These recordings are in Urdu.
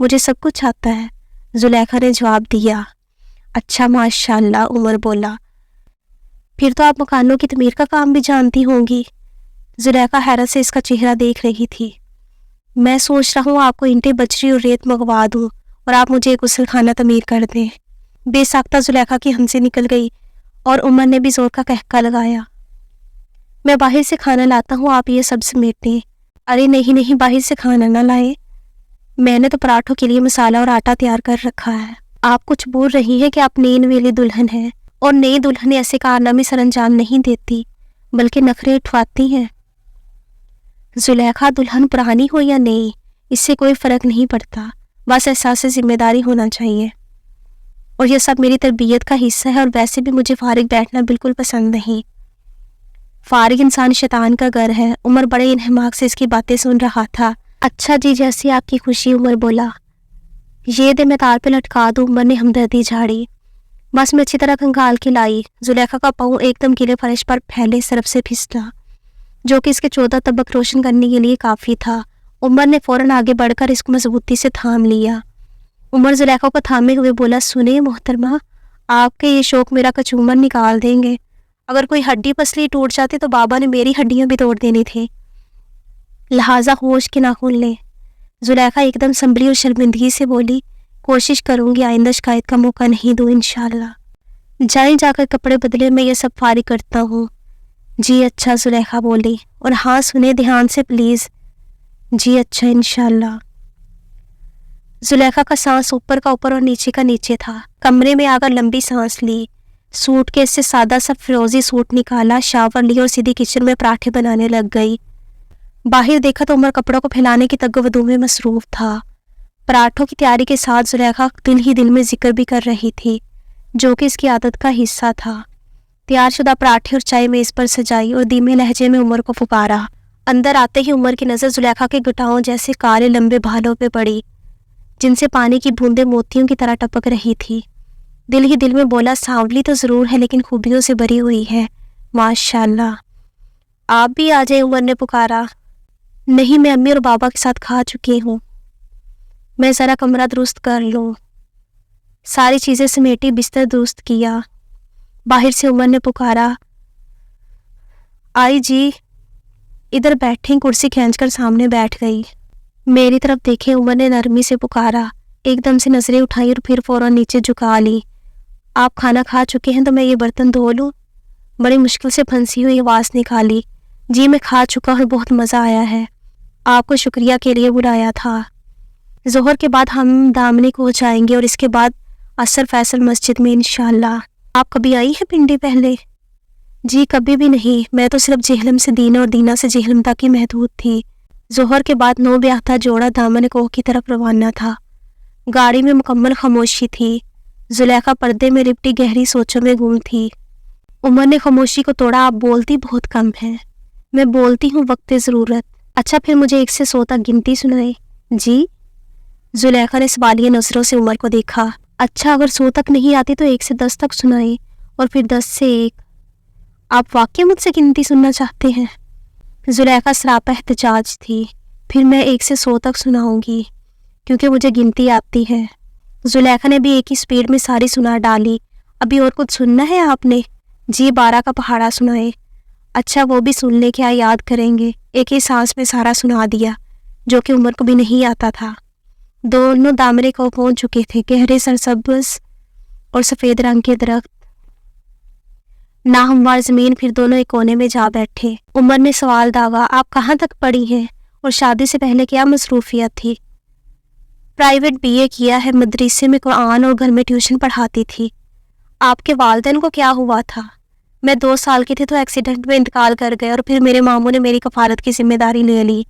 مجھے سب کچھ آتا ہے، زلیخا نے جواب دیا۔ اچھا ماشاء اللہ، عمر بولا۔ پھر تو آپ مکانوں کی تعمیر کا کام بھی جانتی ہوں گی۔ زلیخا حیرت سے اس کا چہرہ دیکھ رہی تھی۔ میں سوچ رہا ہوں آپ کو اینٹیں بجری اور ریت منگوا دوں اور آپ مجھے ایک غسل خانہ تعمیر کر دیں۔ بے ساختہ زلیخا کی ہنسی نکل گئی اور عمر نے بھی زور کا قہقہ لگایا۔ میں باہر سے کھانا لاتا ہوں، آپ یہ سب سمیٹ دیں۔ ارے نہیں، باہر سے کھانا نہ لائے، میں نے تو پراٹھوں کے لیے مسالہ اور آٹا تیار کر رکھا ہے۔ آپ کچھ بول رہی ہیں کہ آپ نئی نویلی دلہن ہیں، اور نئی دلہن ایسے کارنامے سر انجام نہیں دیتی بلکہ نخرے اٹھواتی ہیں۔ زلیخا، دلہن پرانی ہو یا نئی، اس سے کوئی فرق نہیں پڑتا، بس احساس ذمہ داری ہونا چاہیے، اور یہ سب میری تربیت کا حصہ ہے۔ اور ویسے بھی مجھے فارغ بیٹھنا بالکل پسند نہیں، فارغ انسان شیطان کا گھر ہے۔ عمر بڑے انہماک سے اس کی باتیں سن رہا تھا۔ اچھا جی، جیسی آپ کی خوشی، عمر بولا۔ یہ دے میں تار پہ لٹکا دوں، عمر نے ہمدردی جھاڑی۔ بس میں اچھی طرح کنگال کے لائی۔ زلیخا کا پاؤں ایک دم گیلے فرش پر پھیلے سرف سے پھسلا، جو کہ اس کے 14 طبق روشن کرنے کے لیے کافی تھا۔ عمر نے فوراً آگے بڑھ کر اس کو مضبوطی سے تھام لیا۔ عمر زلیخا کو تھامے ہوئے بولا، سنیں محترمہ، آپ کے یہ شوق میرا کچومر نکال دیں گے۔ اگر کوئی ہڈی پسلی ٹوٹ جاتی تو بابا نے میری ہڈیاں بھی توڑ دینی تھی، لہٰذا ہوش کے ناخن لیں۔ زلیخا ایک دم سنبھلی اور شرمندگی سے بولی، کوشش کروں گی آئندہ شکایت کا موقع نہیں دوں انشاءاللہ۔ جائیں، جا کر کپڑے بدلے، میں یہ سب فارغ کرتا ہوں۔ جی اچھا، زلیخا بولی، اور ہاں سنیں دھیان سے پلیز۔ جی اچھا انشاءاللہ۔ زلیخا کا سانس اوپر کا اوپر اور نیچے کا نیچے تھا۔ کمرے میں آ کر لمبی سانس لی، سوٹ کیس سے سادہ سا فیروزی سوٹ نکالا، شاور لی اور سیدھی کچن میں پراٹھے بنانے لگ گئی۔ باہر دیکھا تو عمر کپڑوں کو پھیلانے کی تگ و دو میں مصروف تھا۔ پراٹھوں کی تیاری کے ساتھ زلیخا دل ہی دل میں ذکر بھی کر رہی تھی، جو کہ اس کی عادت کا حصہ تھا۔ تیار شدہ پراٹھے اور چائے میز پر سجائی اور دھیمے لہجے میں عمر کو پکارا۔ اندر آتے ہی عمر کی نظر زلیخا کے گھٹاؤں جیسے کالے لمبے بالوں پہ پڑی، جن سے پانی کی بوندیں موتیوں کی طرح ٹپک رہی تھی۔ دل ہی دل میں بولا، سانولی تو ضرور ہے لیکن خوبیوں سے بھری ہوئی ہے، ماشاءاللہ۔ آپ بھی آ جائیں، عمر نے پکارا۔ نہیں، میں امی اور بابا کے ساتھ کھا چکی ہوں، میں ذرا کمرہ درست کر لوں۔ ساری چیزیں سمیٹی، بستر درست کیا۔ باہر سے عمر نے پکارا، آئی جی، ادھر بیٹھیں۔ کرسی کھینچ کر سامنے بیٹھ گئی۔ میری طرف دیکھیں، عمر نے نرمی سے پکارا۔ ایک دم سے نظریں اٹھائیں اور پھر فوراً نیچے جھکا لی۔ آپ کھانا کھا چکے ہیں تو میں یہ برتن دھو لوں؟ بڑی مشکل سے پھنسی ہوئی آواز نکالی۔ جی میں کھا چکا ہوں، بہت مزہ آیا ہے، آپ کو شکریہ کے لیے بلایا تھا۔ ظہر کے بعد ہم دامنی کو جائیں گے اور اس کے بعد عصر فیصل مسجد میں انشاءاللہ۔ آپ کبھی آئی ہیں پنڈی پہلے؟ جی کبھی بھی نہیں، میں تو صرف جہلم سے دینہ اور دینہ سے جہلم تک ہی محدود تھی۔ ظہر کے بعد نو بیاہتا جوڑا دامن کوہ کی طرف روانہ تھا۔ گاڑی میں مکمل خاموشی تھی۔ زلیخا پردے میں لپٹی گہری سوچوں میں گم تھی۔ عمر نے خاموشی کو توڑا، آپ بولتی بہت کم ہیں۔ میں بولتی ہوں وقت ضرورت۔ اچھا پھر مجھے 1 سے 100 تک گنتی سنائے۔ جی؟ زلیخا نے سوالیہ نظروں سے عمر کو دیکھا۔ اچھا اگر 100 تک نہیں آتی تو 1 سے 10 تک سنائے، اور پھر 10 سے 1۔ آپ واقعی مجھ سے گنتی سننا چاہتے ہیں؟ زلیخا سراپا احتجاج تھی۔ پھر میں 1 سے 100 تک سناؤں گی، کیونکہ مجھے گنتی آتی ہے۔ زلیخا نے بھی ایک ہی سپیڈ میں ساری سنا ڈالی۔ ابھی اور کچھ سننا ہے آپ نے؟ جی 12 کا پہاڑا سنائے۔ اچھا وہ بھی سن لے، کیا یاد کریں گے؟ ایک ہی سانس میں سارا سنا دیا، جو کہ عمر کو بھی نہیں آتا تھا۔ دونوں دامنے کو پہنچ چکے تھے، گہرے سرسبز اور سفید رنگ کے درخت، ناہموار زمین، پھر دونوں ایک کونے میں جا بیٹھے۔ عمر نے سوال داغا، آپ کہاں تک پڑھی ہیں اور شادی سے پہلے کیا مصروفیت تھی؟ پرائیویٹ BA کیا ہے، مدرسے میں قرآن اور گھر میں ٹیوشن پڑھاتی تھی۔ آپ کے والدین کو کیا ہوا تھا؟ میں 2 سال کی تھی تو ایکسیڈنٹ میں انتقال کر گئے، اور پھر میرے ماموں نے میری کفالت کی ذمہ داری لے لی۔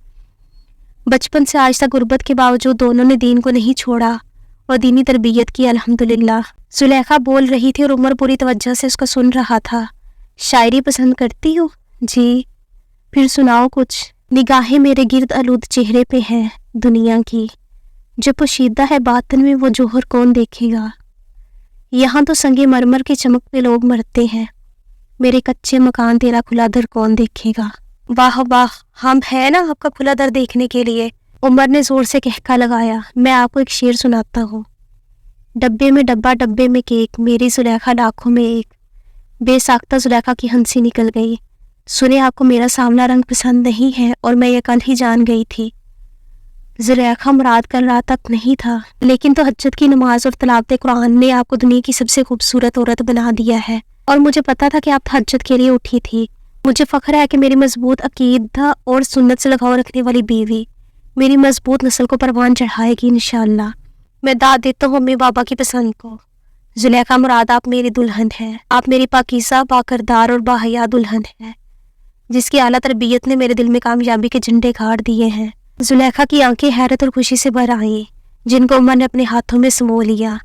بچپن سے آج تک غربت کے باوجود دونوں نے دین کو نہیں چھوڑا اور دینی تربیت کی، الحمدللہ۔ زلیخا بول رہی تھی اور عمر پوری توجہ سے اس کو سن رہا تھا۔ شاعری پسند کرتی ہو؟ جی۔ پھر سناؤ کچھ۔ نگاہیں میرے گرد آلود چہرے پہ ہیں دنیا کی، جو پوشیدہ ہے باطن میں وہ جوہر کون دیکھے گا؟ یہاں تو سنگ مرمر کی چمک پہ لوگ مرتے ہیں، میرے کچے مکان تیرا کھلا در کون دیکھے گا؟ واہ واہ، ہم ہیں نا آپ کا کھلا در دیکھنے کے لیے۔ عمر نے زور سے کہکا لگایا۔ میں آپ کو ایک شعر سناتا ہوں۔ ڈبے میں ڈبہ ڈبے میں کیک، میری زلیخا لاکھوں میں ایک، بے ساختہ زلیخا کی ہنسی نکل گئی۔ سنے آپ کو میرا سامنا رنگ پسند نہیں ہے اور میں یہ کل ہی جان گئی تھی۔ زلیخا مراد کل رات تک نہیں تھا، لیکن تہجد کی نماز اور تلاوت قرآن نے آپ کو دنیا کی سب سے خوبصورت عورت بنا دیا ہے، اور مجھے پتا تھا کہ آپ تہجد کے لیے اٹھی تھی۔ مجھے فخر ہے کہ میری مضبوط عقیدہ اور سنت سے لگاؤ رکھنے والی بیوی میری مضبوط نسل کو پروان چڑھائے گی انشاءاللہ۔ میں داد دیتا ہوں امی بابا کی پسند کو۔ زلیخا مراد آپ میری دلہن ہے، آپ میری پاکیزہ باکردار اور باحیا دلہن ہے، جس کی اعلیٰ تربیت نے میرے دل میں کامیابی کے جھنڈے گاڑ دیے ہیں۔ زلیخا کی آنکھیں حیرت اور خوشی سے بھر آئیں، جن کو عمر نے اپنے ہاتھوں میں سمو لیا۔